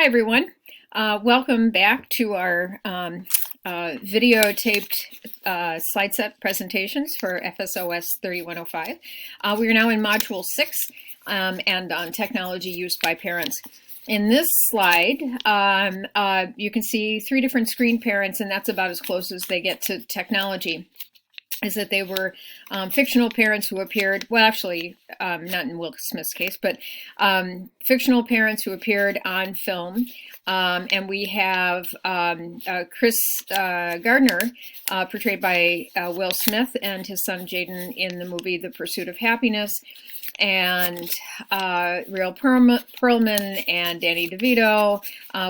Hi, everyone. Welcome back to our videotaped slide set presentations for FSOS 3105. We are now in Module 6 and on technology used by parents. In this slide, you can see three different screen parents, and that's about as close as they get to technology. Is that they were fictional parents who appeared, well, actually, not in Will Smith's case, but fictional parents who appeared on film. And we have Chris Gardner, portrayed by Will Smith, and his son Jaden in the movie The Pursuit of Happiness, and Real Perlman and Danny DeVito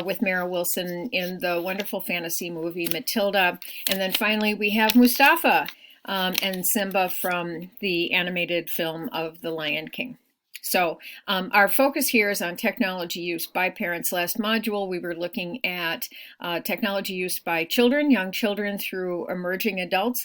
with Mara Wilson in the wonderful fantasy movie Matilda. And then finally, we have Mustafa and Simba from the animated film of The Lion King. So our focus here is on technology use by parents. Last module, we were looking at technology use by children, young children through emerging adults.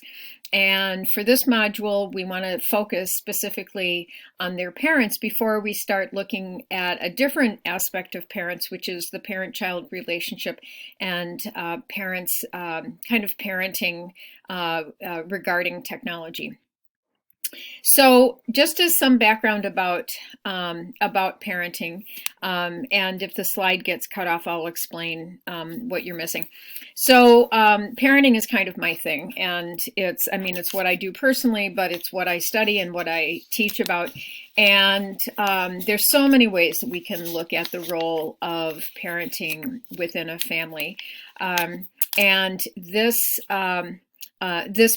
And for this module, we want to focus specifically on their parents before we start looking at a different aspect of parents, which is the parent-child relationship and parents kind of parenting regarding technology. So just as some background about parenting, and if the slide gets cut off, I'll explain what you're missing. So parenting is kind of my thing, and it's what I do personally, but it's what I study and what I teach about. And there's so many ways that we can look at the role of parenting within a family. And this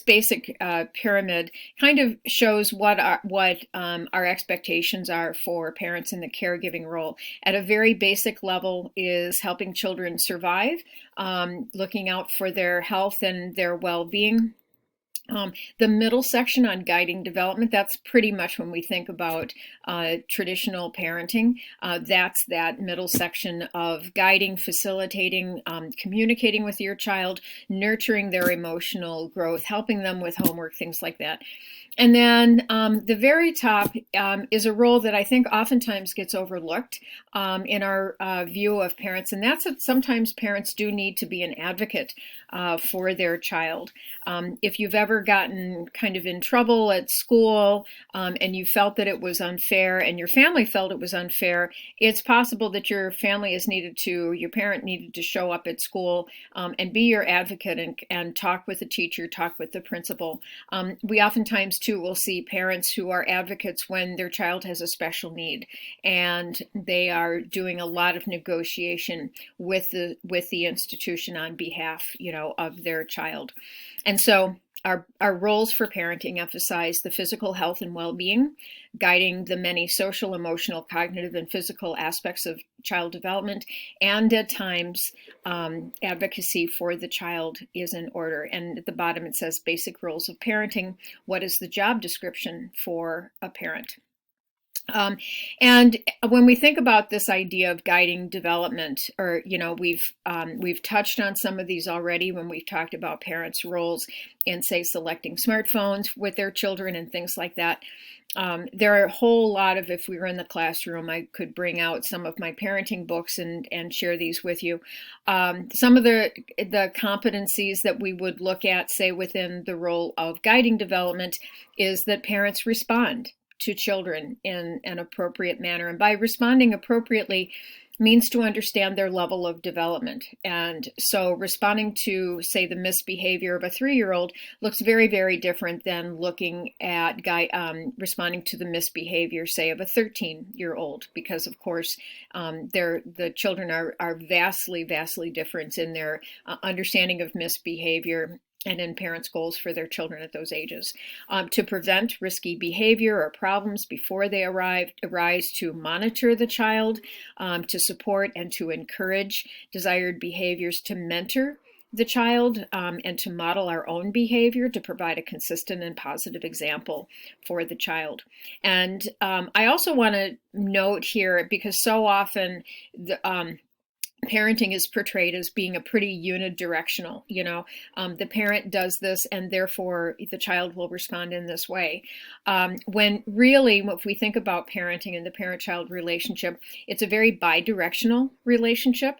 basic pyramid kind of shows what our expectations are for parents in the caregiving role. At a very basic level is helping children survive, looking out for their health and their well-being. The middle section on guiding development, that's pretty much when we think about traditional parenting. That's that middle section of guiding, facilitating, communicating with your child, nurturing their emotional growth, helping them with homework, things like that. And then the very top is a role that I think oftentimes gets overlooked in our view of parents, and that's that sometimes parents do need to be an advocate for their child. If you've ever gotten kind of in trouble at school and you felt that it was unfair and your family felt it was unfair, it's possible that your parent needed to show up at school and be your advocate and talk with the teacher, talk with the principal. We oftentimes too will see parents who are advocates when their child has a special need and they are doing a lot of negotiation with the institution on behalf, of their child. And so our roles for parenting emphasize the physical health and well-being, guiding the many social, emotional, cognitive, and physical aspects of child development, and at times advocacy for the child is in order. And at the bottom it says basic roles of parenting. What is the job description for a parent? And when we think about this idea of guiding development, or we've touched on some of these already when we've talked about parents' roles in, say, selecting smartphones with their children and things like that. There are a whole lot of, if we were in the classroom, I could bring out some of my parenting books and share these with you. Some of the competencies that we would look at, say, within the role of guiding development is that parents respond to children in an appropriate manner. And by responding appropriately means to understand their level of development. And so responding to, say, the misbehavior of a 3-year-old looks very, very different than looking at responding to the misbehavior, say, of a 13-year-old, because of course the children are vastly, vastly different in their understanding of misbehavior and in parents' goals for their children at those ages. To prevent risky behavior or problems before they arise, to monitor the child, to support and to encourage desired behaviors, to mentor the child, and to model our own behavior, to provide a consistent and positive example for the child. And I also want to note here, because so often parenting is portrayed as being a pretty unidirectional, the parent does this and therefore the child will respond in this way. When really, if we think about parenting and the parent-child relationship, it's a very bidirectional relationship.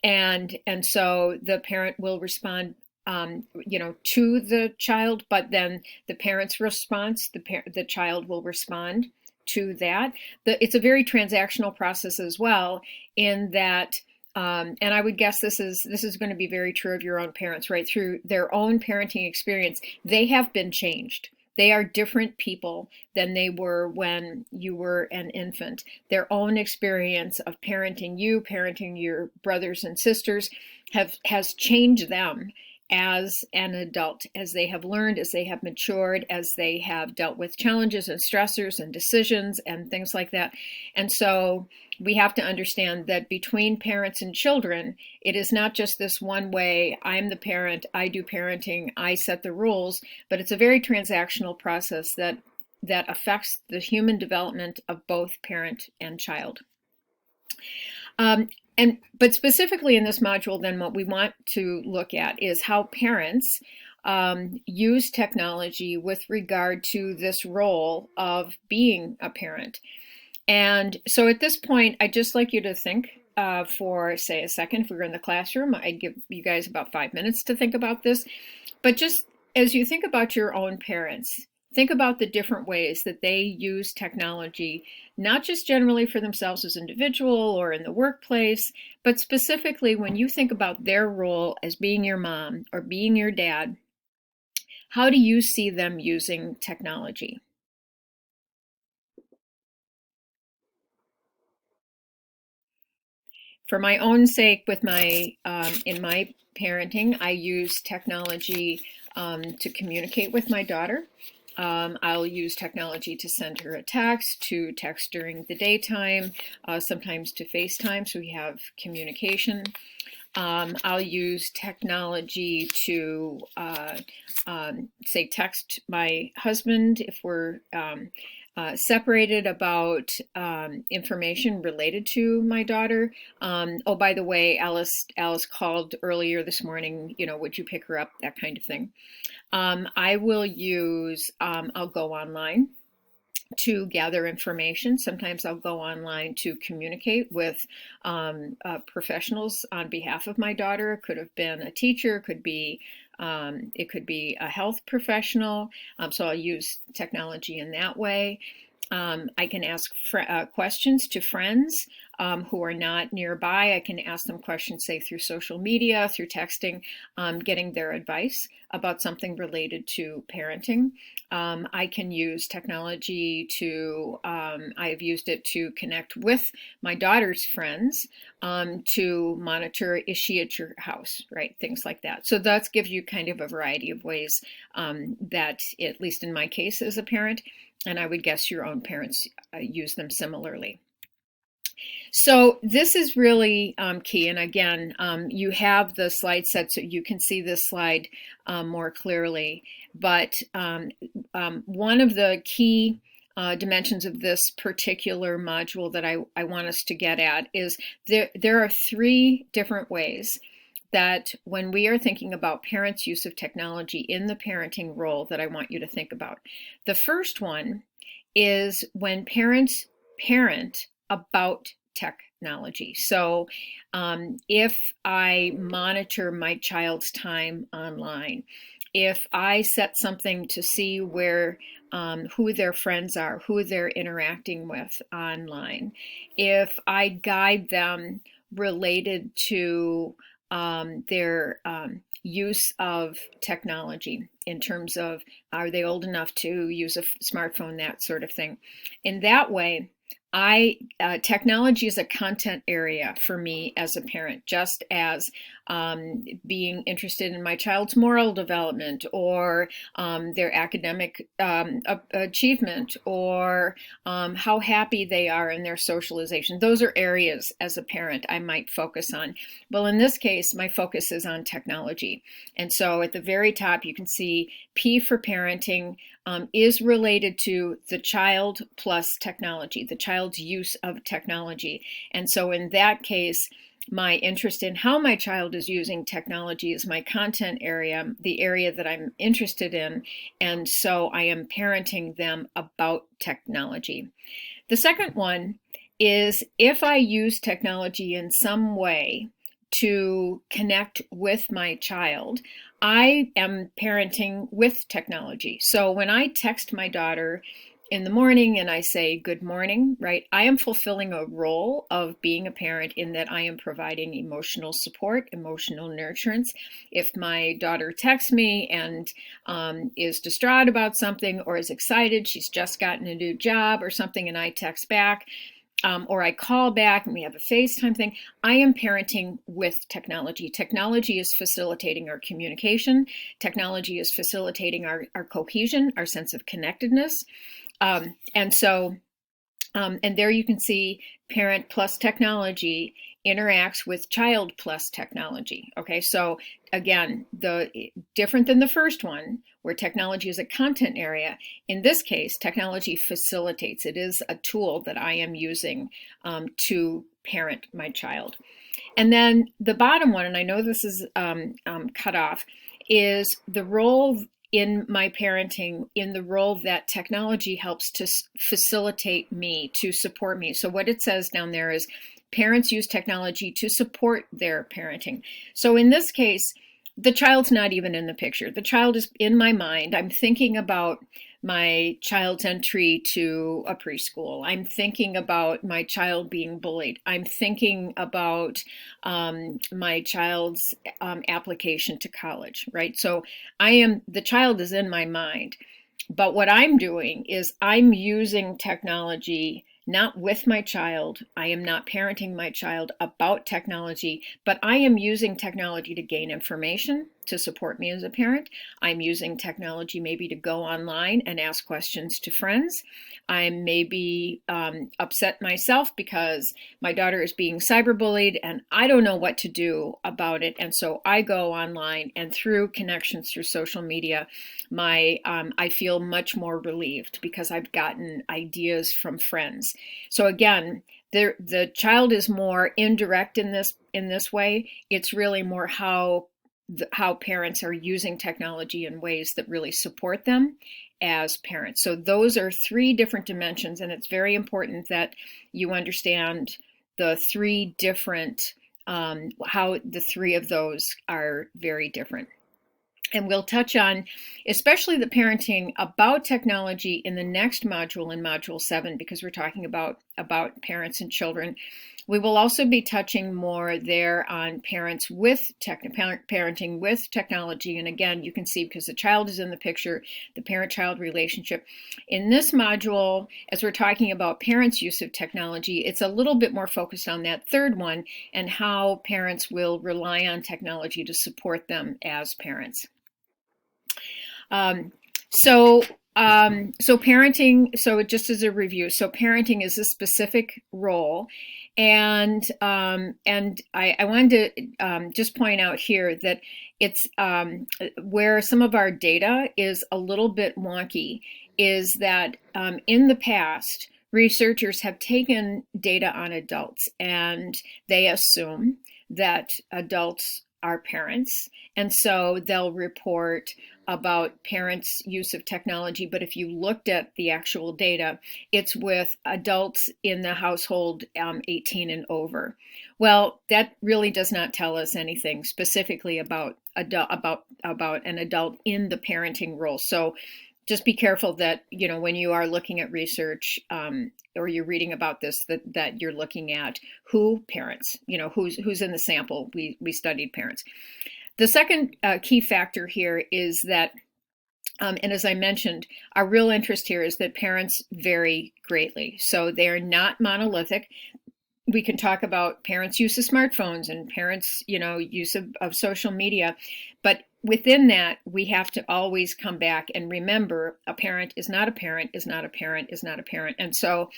And so the parent will respond to the child, but then the parent's response, the child will respond to that. It's a very transactional process as well, in that and I would guess this is going to be very true of your own parents, right? Through their own parenting experience, they have been changed. They are different people than they were when you were an infant. Their own experience of parenting you, parenting your brothers and sisters, has changed them as an adult, as they have learned, as they have matured, as they have dealt with challenges and stressors and decisions and things like that. And so we have to understand that between parents and children, it is not just this one way, I'm the parent, I do parenting, I set the rules, but it's a very transactional process that affects the human development of both parent and child. But specifically in this module, then what we want to look at is how parents use technology with regard to this role of being a parent. And so at this point, I'd just like you to think for, say, a second. If we were in the classroom, I'd give you guys about 5 minutes to think about this. But just as you think about your own parents, think about the different ways that they use technology, not just generally for themselves as individual or in the workplace, but specifically when you think about their role as being your mom or being your dad. How do you see them using technology? For my own sake, with in my parenting, I use technology to communicate with my daughter. I'll use technology to send her a text, to text during the daytime, sometimes to FaceTime, so we have communication. I'll use technology to, say, text my husband if we're separated about information related to my daughter. Oh, by the way, Alice called earlier this morning, would you pick her up, that kind of thing. I will use, I'll go online to gather information. Sometimes I'll go online to communicate with professionals on behalf of my daughter. It could have been a teacher, it could be a health professional. So I'll use technology in that way. I can ask questions to friends who are not nearby. I can ask them questions, say, through social media, through texting, getting their advice about something related to parenting. I can use technology to, I've used it to connect with my daughter's friends to monitor, is she at your house, right? Things like that. So that gives you kind of a variety of ways that, at least in my case as a parent, and I would guess your own parents use them similarly. So this is really key. And again, you have the slide set so you can see this slide more clearly. But one of the key dimensions of this particular module that I want us to get at is there are 3 different ways that when we are thinking about parents' use of technology in the parenting role that I want you to think about. The first one is when parents parent about technology. So if I monitor my child's time online, if I set something to see where who their friends are, who they're interacting with online, if I guide them related to their use of technology in terms of, are they old enough to use a smartphone, that sort of thing. In that way, technology is a content area for me as a parent, just as being interested in my child's moral development or their academic achievement or how happy they are in their socialization. Those are areas as a parent I might focus on. Well, in this case, my focus is on technology. And so at the very top, you can see P for parenting is related to the child plus technology, the child's use of technology. And so in that case, my interest in how my child is using technology is my content area, the area that I'm interested in, and so I am parenting them about technology. The second one is if I use technology in some way to connect with my child, I am parenting with technology. So when I text my daughter in the morning and I say good morning, right, I am fulfilling a role of being a parent in that I am providing emotional support, emotional nurturance. If my daughter texts me and is distraught about something or is excited, she's just gotten a new job or something, and I text back, or I call back and we have a FaceTime thing, I am parenting with technology. Technology is facilitating our communication. Technology is facilitating our cohesion, our sense of connectedness. And there you can see parent plus technology interacts with child plus technology. Okay, so again, different than the first one, where technology is a content area. In this case, technology facilitates. It is a tool that I am using to parent my child. And then the bottom one, and I know this is cut off, is the role in my parenting, in the role that technology helps to facilitate me, to support me. So what it says down there is parents use technology to support their parenting. So in this case, the child's not even in the picture. The child is in my mind. I'm thinking about my child's entry to a preschool. I'm thinking about my child being bullied. I'm thinking about my child's application to college, right? So the child is in my mind. But what I'm doing is I'm using technology not with my child. I am not parenting my child about technology, but I am using technology to gain information to support me as a parent. I'm using technology maybe to go online and ask questions to friends. I'm maybe upset myself because my daughter is being cyberbullied and I don't know what to do about it. And so I go online, and through connections through social media, I feel much more relieved because I've gotten ideas from friends. So again, the child is more indirect in this way. It's really more how parents are using technology in ways that really support them as parents. So those are three different dimensions, and it's very important that you understand the three different, how the three of those are very different. And we'll touch on especially the parenting about technology in the next module, in Module 7, because we're talking about parents and children. We will also be touching more there on parenting with technology. And again, you can see, because the child is in the picture, the parent-child relationship. In this module, as we're talking about parents' use of technology, it's a little bit more focused on that third one and how parents will rely on technology to support them as parents. So parenting, so just as a review, so parenting is a specific role. And I wanted to just point out here that it's where some of our data is a little bit wonky, is that in the past, researchers have taken data on adults and they assume that adults are parents, and so they'll report about parents' use of technology. But if you looked at the actual data, it's with adults in the household 18 and over. Well, that really does not tell us anything specifically about an adult in the parenting role. So just be careful that, when you are looking at research or you're reading about this, that you're looking at who parents, who's in the sample. We studied parents. The second key factor here is that, and as I mentioned, our real interest here is that parents vary greatly. So they're not monolithic. We can talk about parents' use of smartphones and parents' use of social media, but within that, we have to always come back and remember a parent is not a parent, is not a parent, is not a parent. And so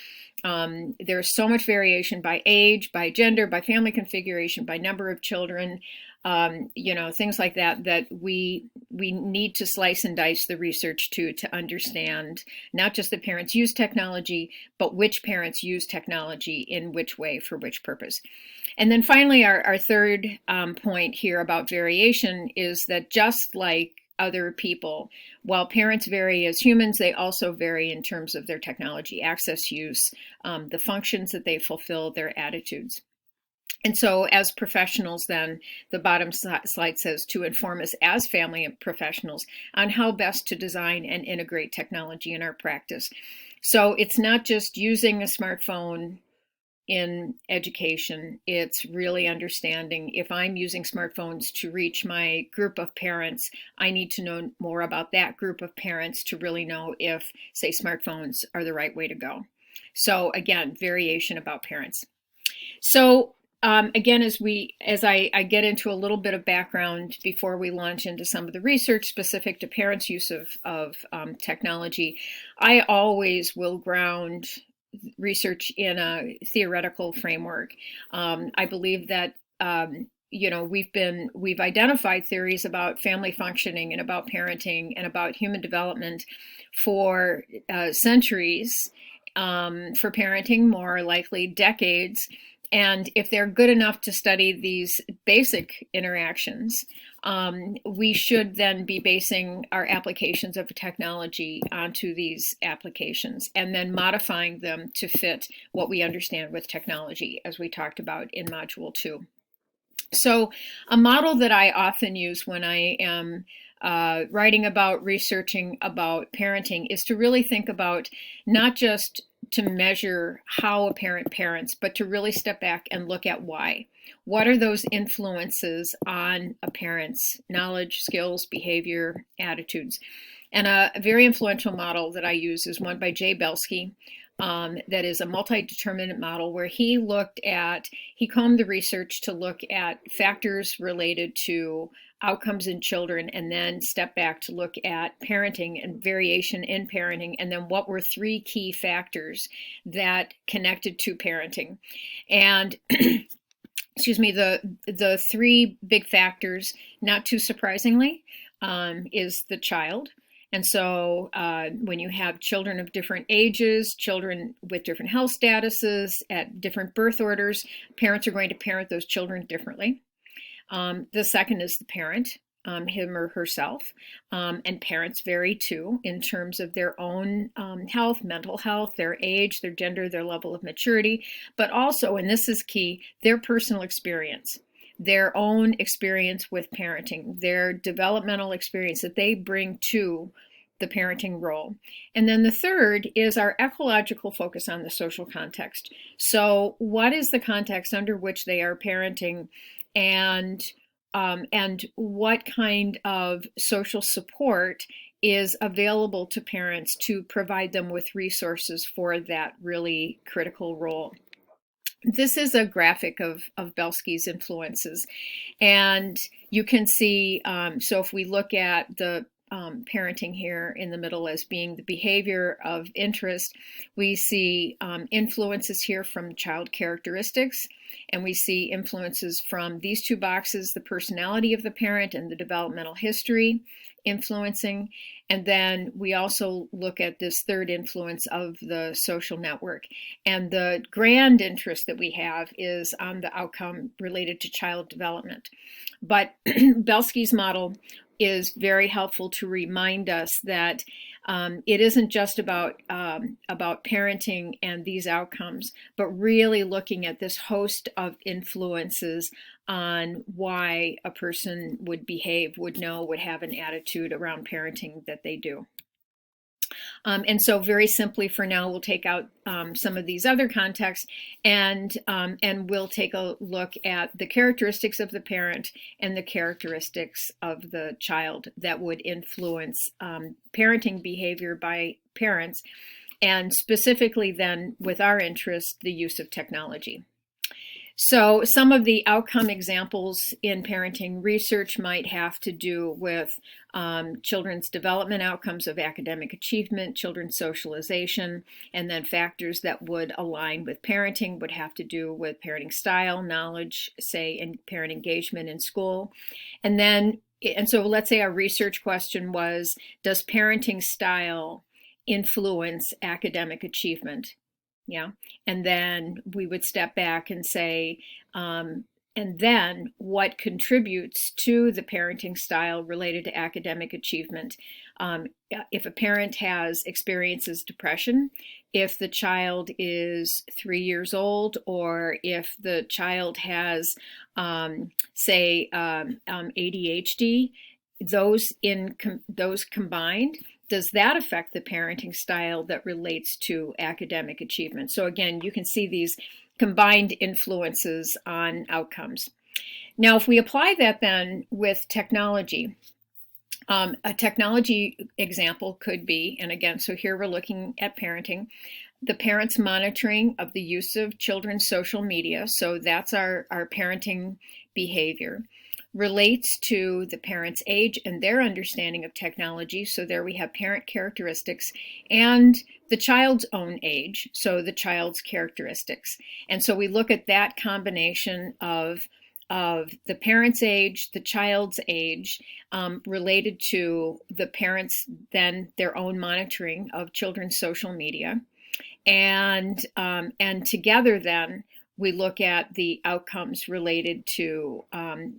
there's so much variation by age, by gender, by family configuration, by number of children, things like that we need to slice and dice the research to understand not just that parents use technology, but which parents use technology in which way for which purpose. And then finally, our third point here about variation is that just like other people, while parents vary as humans, they also vary in terms of their technology access use, the functions that they fulfill, their attitudes. And so as professionals, then the bottom slide says to inform us as family professionals on how best to design and integrate technology in our practice. So it's not just using a smartphone in education, it's really understanding if I'm using smartphones to reach my group of parents, I need to know more about that group of parents to really know if, say, smartphones are the right way to go. So again, variation about parents. So again, as I get into a little bit of background before we launch into some of the research specific to parents' use of technology, I always will ground research in a theoretical framework. I believe that we've identified theories about family functioning and about parenting and about human development for centuries, for parenting more likely decades. And if they're good enough to study these basic interactions, we should then be basing our applications of technology onto these applications and then modifying them to fit what we understand with technology, as we talked about in Module 2. So a model that I often use when I am writing about, researching about parenting is to really think about not just to measure how a parent parents, but to really step back and look at why. What are those influences on a parent's knowledge, skills, behavior, attitudes? And a very influential model that I use is one by Jay Belsky. That is a multi-determinant model where he combed the research to look at factors related to outcomes in children and then step back to look at parenting and variation in parenting, and then what were three key factors that connected to parenting. And excuse me, the three big factors, not too surprisingly, is the child. And so when you have children of different ages, children with different health statuses, at different birth orders, parents are going to parent those children differently. The second is the parent, him or herself, and parents vary too in terms of their own health, mental health, their age, their gender, their level of maturity, but also, and this is key, their personal experience. Their own experience with parenting, their developmental experience that they bring to the parenting role. And then the third is our ecological focus on the social context. So what is the context under which they are parenting, and what kind of social support is available to parents to provide them with resources for that really critical role. This is a graphic of Belsky's influences, and you can see, so if we look at the parenting here in the middle as being the behavior of interest, we see influences here from child characteristics, and we see influences from these two boxes, the personality of the parent and the developmental history influencing. And then we also look at this third influence of the social network. And the grand interest that we have is on the outcome related to child development. But Belsky's model is very helpful to remind us that it isn't just about parenting and these outcomes, but really looking at this host of influences on why a person would behave, would know, would have an attitude around parenting that they do. And so very simply for now, we'll take out some of these other contexts, and we'll take a look at the characteristics of the parent and the characteristics of the child that would influence parenting behavior by parents, and specifically then with our interest, the use of technology. So some of the outcome examples in parenting research might have to do with children's development outcomes of academic achievement, children's socialization, and then factors that would align with parenting would have to do with parenting style, knowledge, say, and parent engagement in school. And so let's say our research question was, does parenting style influence academic achievement? Yeah. And then we would step back and say, and then what contributes to the parenting style related to academic achievement? If a parent has experiences depression, if the child is 3 years old, or if the child has, say, ADHD, those combined, does that affect the parenting style that relates to academic achievement? So again, you can see these combined influences on outcomes. Now, if we apply that then with technology, a technology example could be, and again, so here we're looking at parenting, the parents' monitoring of the use of children's social media, so that's our parenting behavior, relates to the parent's age and their understanding of technology. So there we have parent characteristics and the child's own age, so the child's characteristics. And so we look at that combination of the parent's age, the child's age, related to the parents' then their own monitoring of children's social media. And together then we look at the outcomes related to,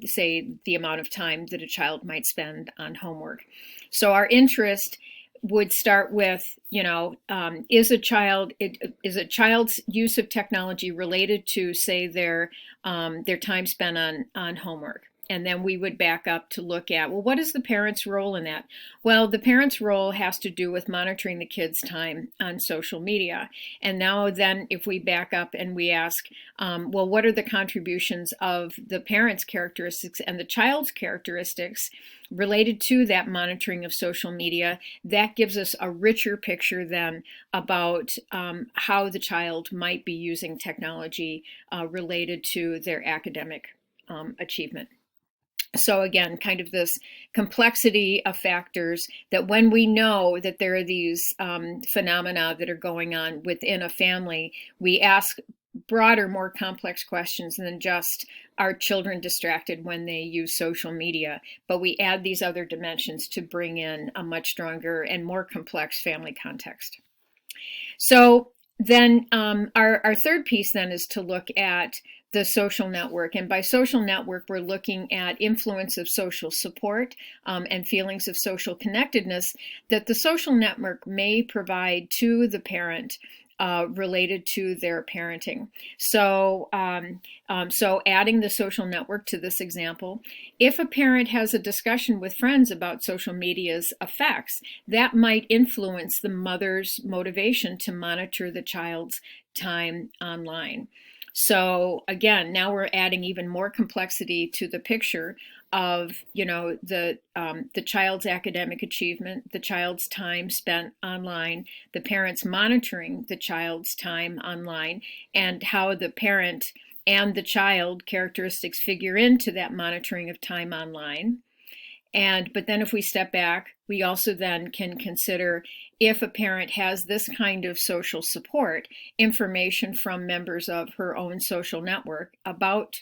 say, the amount of time that a child might spend on homework. So our interest would start with, is a child's use of technology related to, say, their time spent on homework? And then we would back up to look at, well, what is the parent's role in that? Well, the parent's role has to do with monitoring the kid's time on social media. And now then if we back up and we ask, well, what are the contributions of the parent's characteristics and the child's characteristics related to that monitoring of social media? That gives us a richer picture then about how the child might be using technology related to their academic achievement. So again, kind of this complexity of factors that when we know that there are these phenomena that are going on within a family, we ask broader, more complex questions than just, are children distracted when they use social media? But we add these other dimensions to bring in a much stronger and more complex family context. So then our third piece then is to look at the social network. And by social network, we're looking at influence of social support and feelings of social connectedness that the social network may provide to the parent related to their parenting. So, so adding the social network to this example, if a parent has a discussion with friends about social media's effects, that might influence the mother's motivation to monitor the child's time online. So again, now we're adding even more complexity to the picture of, the child's academic achievement, the child's time spent online, the parents monitoring the child's time online, and how the parent and the child characteristics figure into that monitoring of time online. But then if we step back, we also then can consider, if a parent has this kind of social support, information from members of her own social network about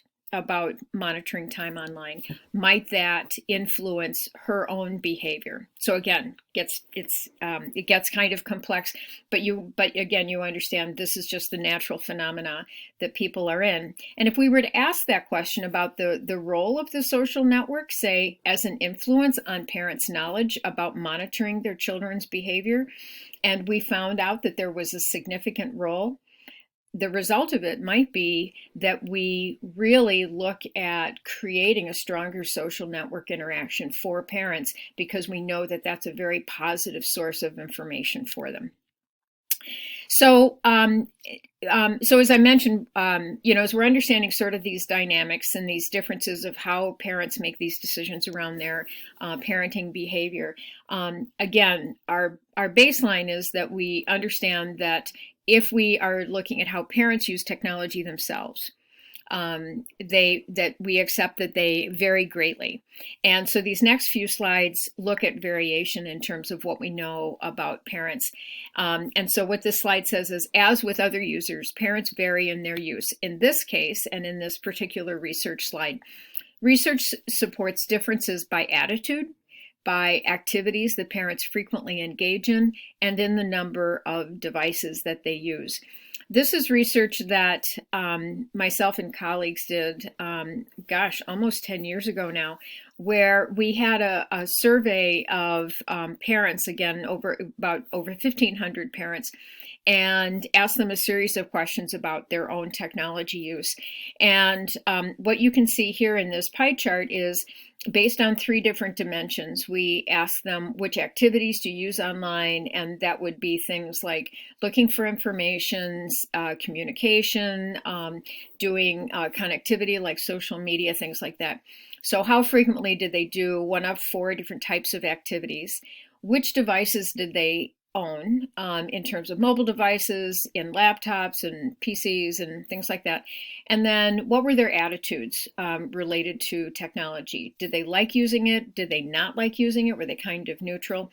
monitoring time online, might that influence her own behavior? So again, it gets kind of complex, but again, you understand this is just the natural phenomena that people are in. And if we were to ask that question about the role of the social network, say, as an influence on parents' knowledge about monitoring their children's behavior, and we found out that there was a significant role, the result of it might be that we really look at creating a stronger social network interaction for parents, because we know that that's a very positive source of information for them. So, so as I mentioned, as we're understanding sort of these dynamics and these differences of how parents make these decisions around their parenting behavior, again, our baseline is that we understand that if we are looking at how parents use technology themselves, that we accept that they vary greatly. And so these next few slides look at variation in terms of what we know about parents. And so what this slide says is, as with other users, parents vary in their use. In this case, and in this particular research slide, research supports differences by attitude, by activities that parents frequently engage in, and in the number of devices that they use. This is research that myself and colleagues did, almost 10 years ago now, where we had a survey of parents, again, over 1,500 parents, and asked them a series of questions about their own technology use. And what you can see here in this pie chart is based on 3 different dimensions. We ask them which activities to use online, and that would be things like looking for information, communication, doing connectivity like social media, things like that. So how frequently did they do one of 4 different types of activities? Which devices did they own in terms of mobile devices, in laptops and PCs and things like that? And then what were their attitudes related to technology? Did they like using it? Did they not like using it? Were they kind of neutral?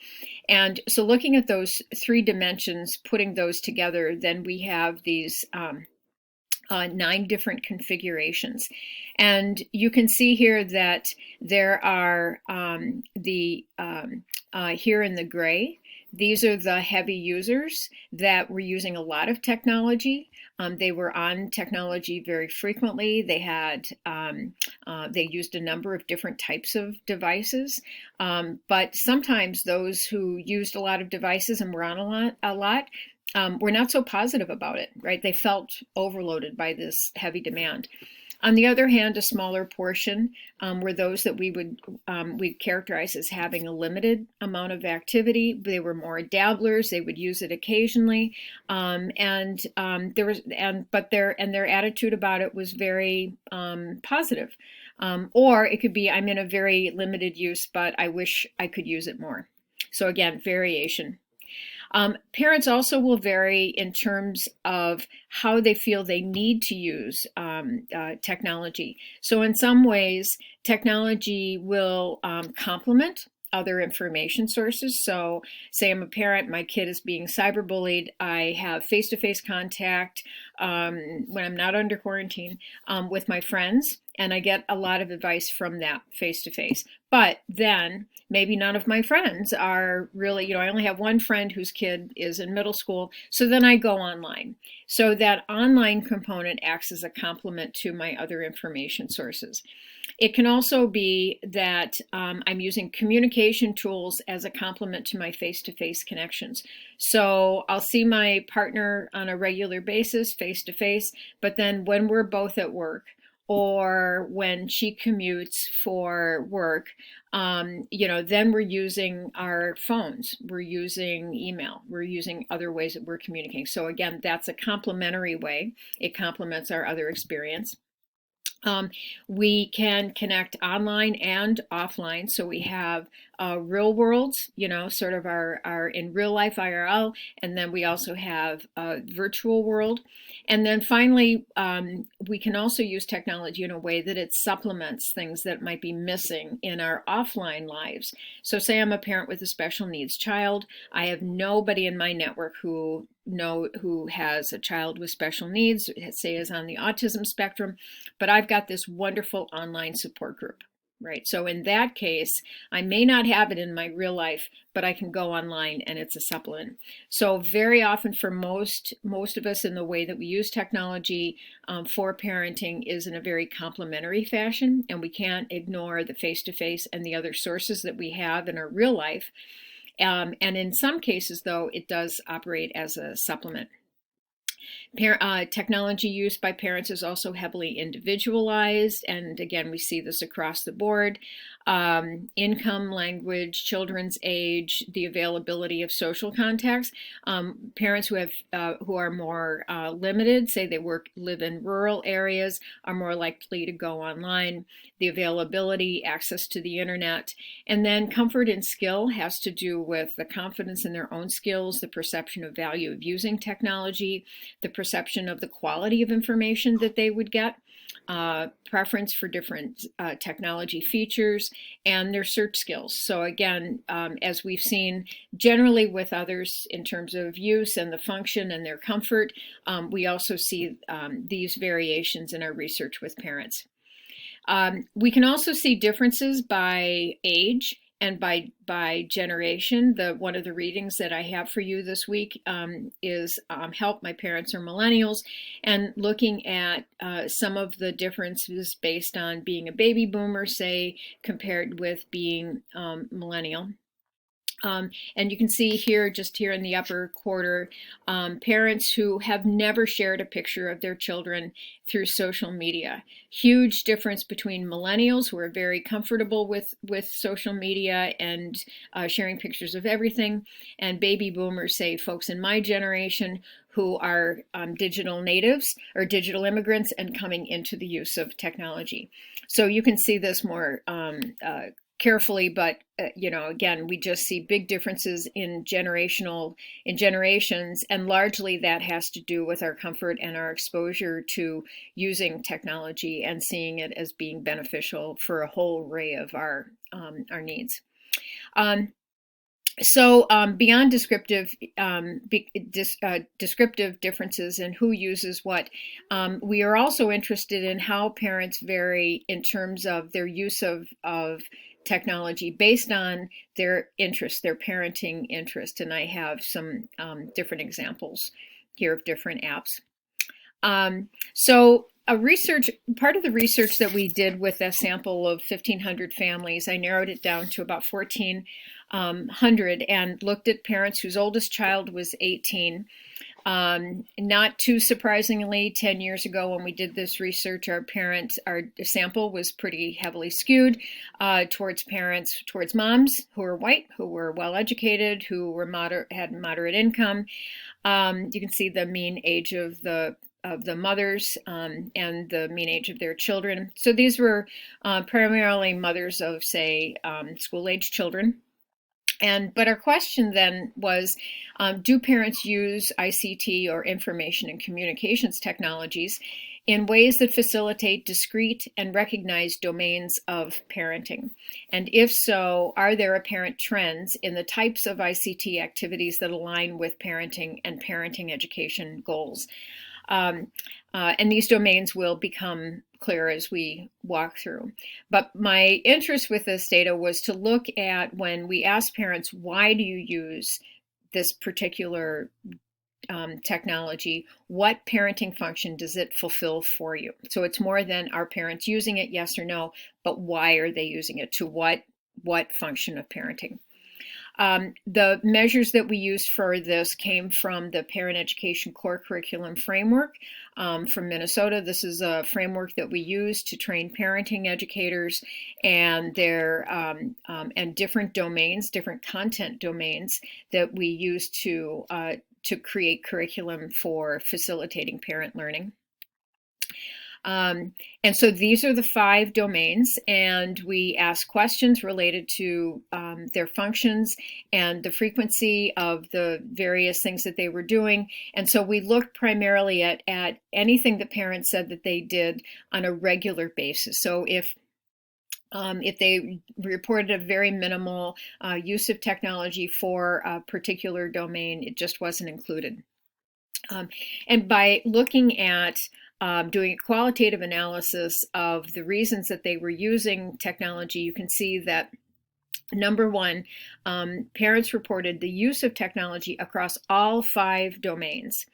And so looking at those 3 dimensions, putting those together, then we have these 9 different configurations. And you can see here that there are here in the gray, these are the heavy users that were using a lot of technology. They were on technology very frequently. They had they used a number of different types of devices. But sometimes those who used a lot of devices and were on a lot were not so positive about it, right? They felt overloaded by this heavy demand. On the other hand, a smaller portion were those that we characterize as having a limited amount of activity. They were more dabblers. They would use it occasionally, but their attitude about it was very positive. Or it could be, I'm in a very limited use, but I wish I could use it more. So again, variation. Parents also will vary in terms of how they feel they need to use technology. So in some ways, technology will complement other information sources. So say I'm a parent, my kid is being cyberbullied, I have face-to-face contact when I'm not under quarantine with my friends, and I get a lot of advice from that face-to-face. But then maybe none of my friends are really, I only have one friend whose kid is in middle school, so then I go online. So that online component acts as a complement to my other information sources. It can also be that I'm using communication tools as a complement to my face-to-face connections. So I'll see my partner on a regular basis, face-to-face, but then when we're both at work, or when she commutes for work, then we're using our phones, we're using email, we're using other ways that we're communicating. So again, that's a complementary way. It complements our other experience. We can connect online and offline. So we have real worlds, sort of our in real life IRL, and then we also have a virtual world. And then finally, we can also use technology in a way that it supplements things that might be missing in our offline lives. So say I'm a parent with a special needs child. I have nobody in my network who has a child with special needs, say is on the autism spectrum, but I've got this wonderful online support group, right? So in that case, I may not have it in my real life, but I can go online and it's a supplement. So very often for most of us, in the way that we use technology for parenting is in a very complementary fashion, and we can't ignore the face-to-face and the other sources that we have in our real life. And in some cases, though, it does operate as a supplement. Technology used by parents is also heavily individualized, and again, we see this across the board. Income, language, children's age, the availability of social contacts. Parents who are more limited, say they live in rural areas, are more likely to go online. The availability, access to the internet, and then comfort and skill has to do with the confidence in their own skills, the perception of value of using technology, the perception of the quality of information that they would get, preference for different technology features, and their search skills. So again, as we've seen generally with others in terms of use and the function and their comfort, we also see these variations in our research with parents. We can also see differences by age and by generation. One of the readings that I have for you this week is Help, My Parents Are Millennials, and looking at some of the differences based on being a baby boomer, say, compared with being millennial. And you can see here, just here in the upper quarter, parents who have never shared a picture of their children through social media. Huge difference between millennials, who are very comfortable with social media and sharing pictures of everything, and baby boomers, say folks in my generation, who are digital natives or digital immigrants and coming into the use of technology. So you can see this more carefully, but again, we just see big differences in generations, and largely that has to do with our comfort and our exposure to using technology and seeing it as being beneficial for a whole array of our needs. So beyond descriptive differences in who uses what, we are also interested in how parents vary in terms of their use of technology based on their interest, their parenting interest. And I have some different examples here of different apps. So part of the research that we did with a sample of 1,500 families, I narrowed it down to about 1,400 and looked at parents whose oldest child was 18. Not too surprisingly, 10 years ago when we did this research, our sample was pretty heavily skewed towards moms who were white, who were well educated, who were had moderate income. You can see the mean age of the mothers and the mean age of their children. So these were primarily mothers of, say, school-age children. But our question then was, do parents use ICT or information and communications technologies in ways that facilitate discrete and recognized domains of parenting? And if so, are there apparent trends in the types of ICT activities that align with parenting and parenting education goals? And these domains will become clear as we walk through. But my interest with this data was to look at, when we ask parents, why do you use this particular technology, what parenting function does it fulfill for you? So it's more than, are parents using it, yes or no, but why are they using it, to what function of parenting? The measures that we used for this came from the Parent Education Core Curriculum Framework from Minnesota. This is a framework that we use to train parenting educators, and and different domains, different content domains that we use to create curriculum for facilitating parent learning. And so these are the 5 domains, and we ask questions related to their functions and the frequency of the various things that they were doing. And so we looked primarily at anything that parents said that they did on a regular basis. So if they reported a very minimal use of technology for a particular domain, it just wasn't included. And by looking at doing a qualitative analysis of the reasons that they were using technology, you can see that, number one, parents reported the use of technology across all 5 domains.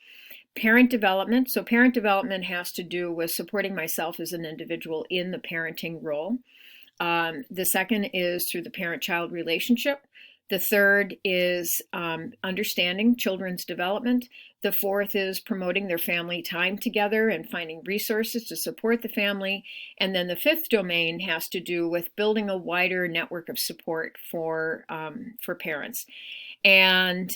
Parent development. So parent development has to do with supporting myself as an individual in the parenting role. The second is through the parent-child relationship. The third is understanding children's development. The fourth is promoting their family time together and finding resources to support the family. And then the 5th domain has to do with building a wider network of support for parents. And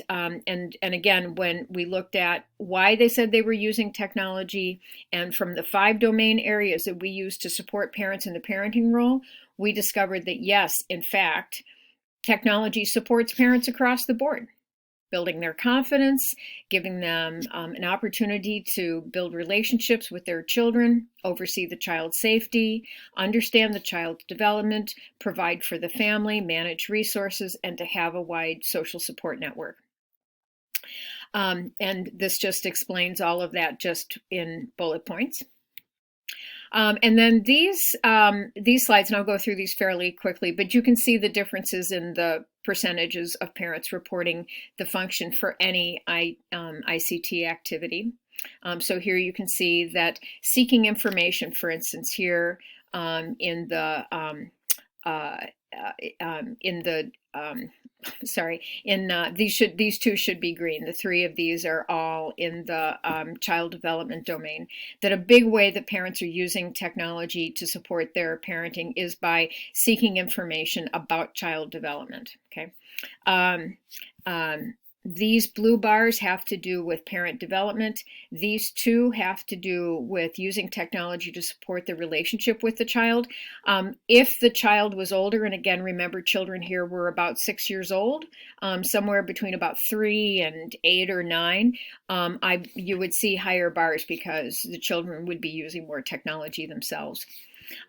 again, when we looked at why they said they were using technology, and from the 5 domain areas that we use to support parents in the parenting role, we discovered that yes, in fact, technology supports parents across the board, building their confidence, giving them an opportunity to build relationships with their children, oversee the child's safety, understand the child's development, provide for the family, manage resources, and to have a wide social support network. And this just explains all of that just in bullet points. And then these slides, and I'll go through these fairly quickly, but you can see the differences in the percentages of parents reporting the function for any ICT activity. So here you can see that seeking information, for instance, here in the sorry, these two should be green. The three of these are all in the child development domain. That a big way that parents are using technology to support their parenting is by seeking information about child development. Okay. These blue bars have to do with parent development. These two have to do with using technology to support the relationship with the child. If the child was older, and again, remember children here were about 6 years old, somewhere between about 3 and 8 or 9, you would see higher bars because the children would be using more technology themselves.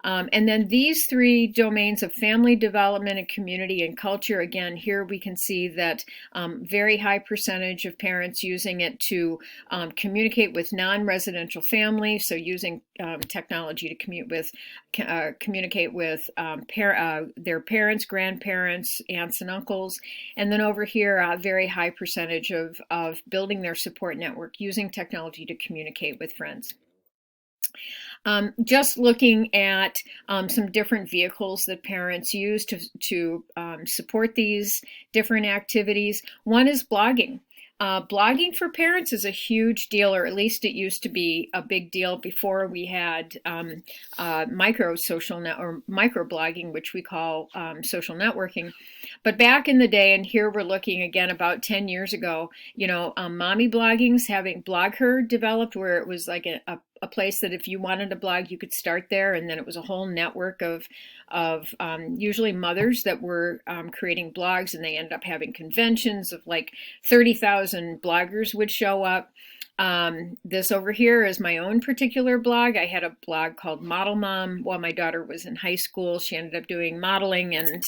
And then these three domains of family development and community and culture, again, here we can see that very high percentage of parents using it to communicate with non-residential families, so using technology to communicate with their parents, grandparents, aunts and uncles. And then over here, a very high percentage of building their support network using technology to communicate with friends. Just looking at some different vehicles that parents use to support these different activities. One is blogging. Blogging for parents is a huge deal, or at least it used to be a big deal before we had micro blogging, which we call social networking. But back in the day, and here we're looking again about 10 years ago, mommy blogging's having BlogHer developed, where it was like a place that if you wanted to blog, you could start there, and then it was a whole network of usually mothers that were creating blogs, and they ended up having conventions of like 30,000 bloggers would show up. This over here is my own particular blog. I had a blog called Model Mom while my daughter was in high school. She ended up doing modeling, and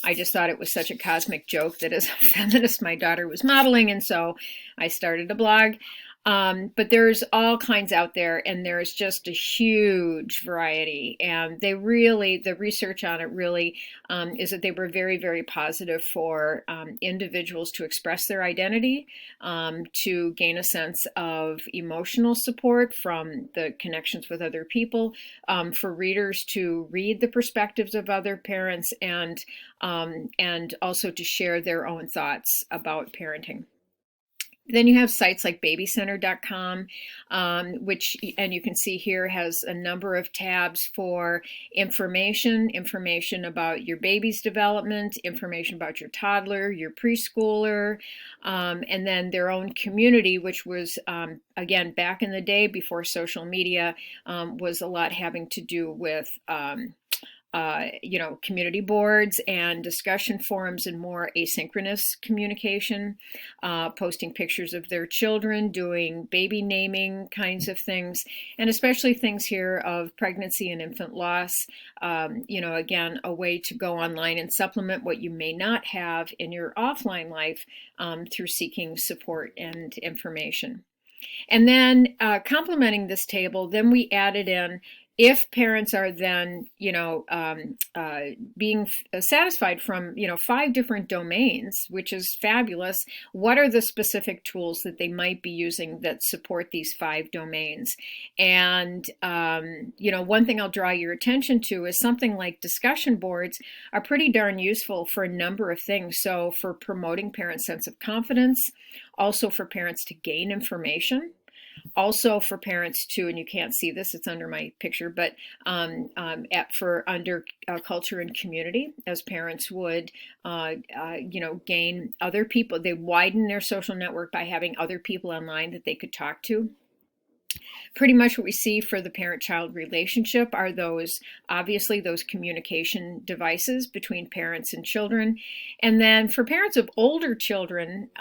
I just thought it was such a cosmic joke that as a feminist, my daughter was modeling, and so I started a blog. But there's all kinds out there, and there's just a huge variety. And the research on it really is that they were very, very positive for individuals to express their identity, to gain a sense of emotional support from the connections with other people, for readers to read the perspectives of other parents, and also to share their own thoughts about parenting. Then you have sites like babycenter.com, which, and you can see here, has a number of tabs for information about your baby's development, information about your toddler, your preschooler, and then their own community, which was, again, back in the day before social media, was a lot having to do with community boards and discussion forums and more asynchronous communication, posting pictures of their children, doing baby naming kinds of things, and especially things here of pregnancy and infant loss. Again, a way to go online and supplement what you may not have in your offline life through seeking support and information. And then complementing this table, then we added in, if parents are then, being satisfied from, 5 different domains, which is fabulous, what are the specific tools that they might be using that support these 5 domains? And, one thing I'll draw your attention to is something like discussion boards are pretty darn useful for a number of things. So for promoting parents' sense of confidence, also for parents to gain information, also for parents to, and you can't see this, it's under my picture, but under culture and community, as parents would, gain other people. They widen their social network by having other people online that they could talk to. Pretty much what we see for the parent-child relationship are obviously those communication devices between parents and children. And then for parents of older children,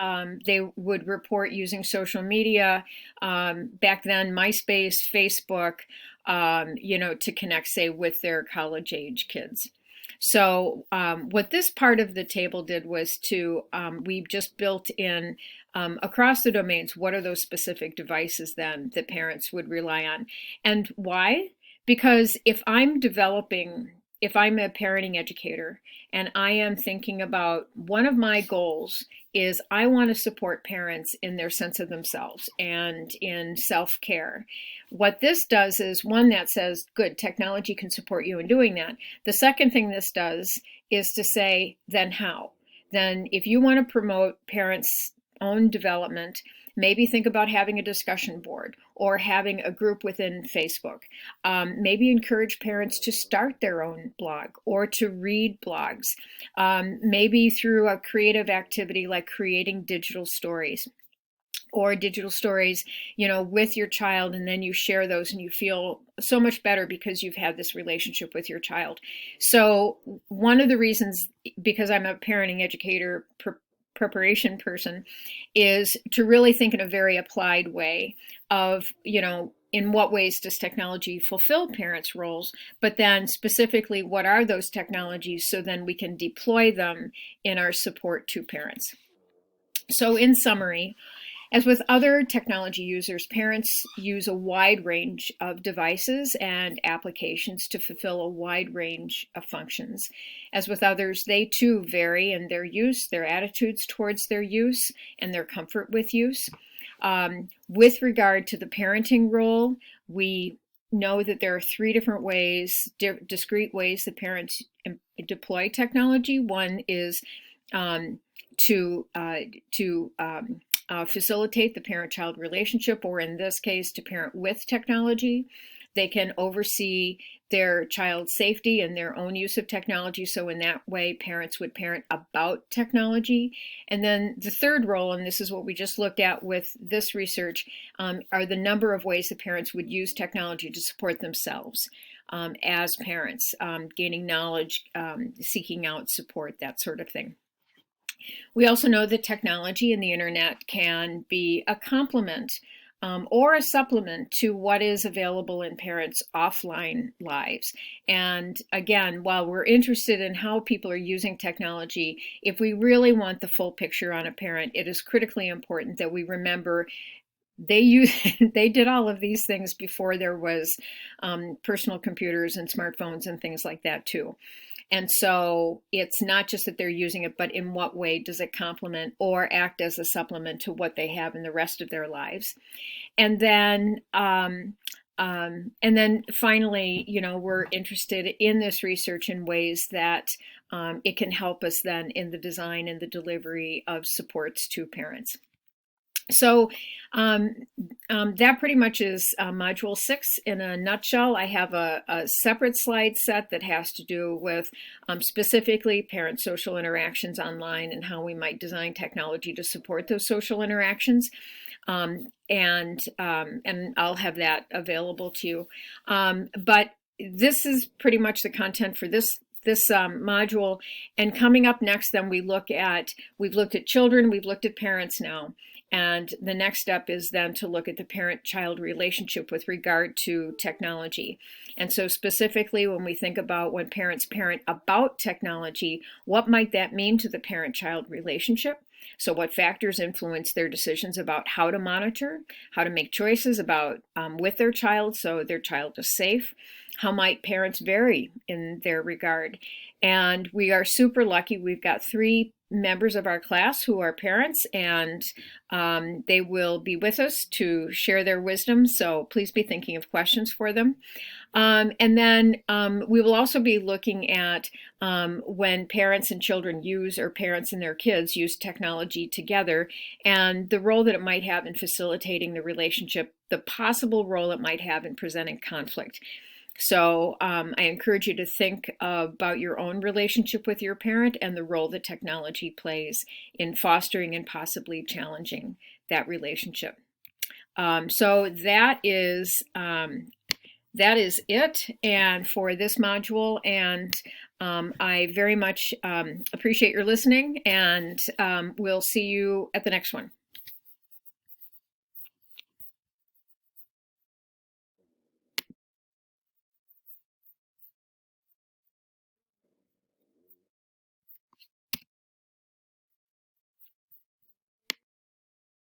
they would report using social media, back then MySpace, Facebook, to connect, say, with their college-age kids. So what this part of the table did was we just built in across the domains, what are those specific devices then that parents would rely on? And why? Because if I'm a parenting educator and I am thinking about one of my goals is I want to support parents in their sense of themselves and in self-care. What this does is one that says, good, technology can support you in doing that. The second thing this does is to say, then how? Then if you want to promote parents' own development, maybe think about having a discussion board or having a group within Facebook. Maybe encourage parents to start their own blog or to read blogs. Maybe through a creative activity like creating digital stories with your child, and then you share those and you feel so much better because you've had this relationship with your child. So one of the reasons, because I'm a parenting educator preparation person, is to really think in a very applied way of, in what ways does technology fulfill parents' roles, but then specifically, what are those technologies so then we can deploy them in our support to parents. So in summary, as with other technology users, parents use a wide range of devices and applications to fulfill a wide range of functions. As with others, they too vary in their use, their attitudes towards their use, and their comfort with use. With regard to the parenting role, we know that there are three different ways, discrete ways that parents deploy technology. One is to facilitate the parent-child relationship, or in this case, to parent with technology. They can oversee their child's safety and their own use of technology. So in that way, parents would parent about technology. And then the third role, and this is what we just looked at with this research, are the number of ways that parents would use technology to support themselves as parents, gaining knowledge, seeking out support, that sort of thing. We also know that technology and the internet can be a complement or a supplement to what is available in parents' offline lives. And again, while we're interested in how people are using technology, if we really want the full picture on a parent, it is critically important that we remember they did all of these things before there was personal computers and smartphones and things like that too. And so it's not just that they're using it, but in what way does it complement or act as a supplement to what they have in the rest of their lives? And then finally, we're interested in this research in ways that it can help us then in the design and the delivery of supports to parents. So that pretty much is Module 6 in a nutshell. I have a separate slide set that has to do with specifically parent social interactions online and how we might design technology to support those social interactions. And I'll have that available to you. But this is pretty much the content for this module. And coming up next, then we've looked at children, we've looked at parents now. And the next step is then to look at the parent-child relationship with regard to technology. And so specifically, when we think about when parents parent about technology, what might that mean to the parent-child relationship? So what factors influence their decisions about how to monitor, how to make choices about with their child so their child is safe? How might parents vary in their regard? And we are super lucky. We've got 3 members of our class who are parents, and they will be with us to share their wisdom. So please be thinking of questions for them. And then we will also be looking at when parents and children use, or parents and their kids use technology together, and the role that it might have in facilitating the relationship, the possible role it might have in presenting conflict. So I encourage you to think about your own relationship with your parent and the role that technology plays in fostering and possibly challenging that relationship. So that is it, and for this module, and I very much appreciate your listening, and we'll see you at the next one.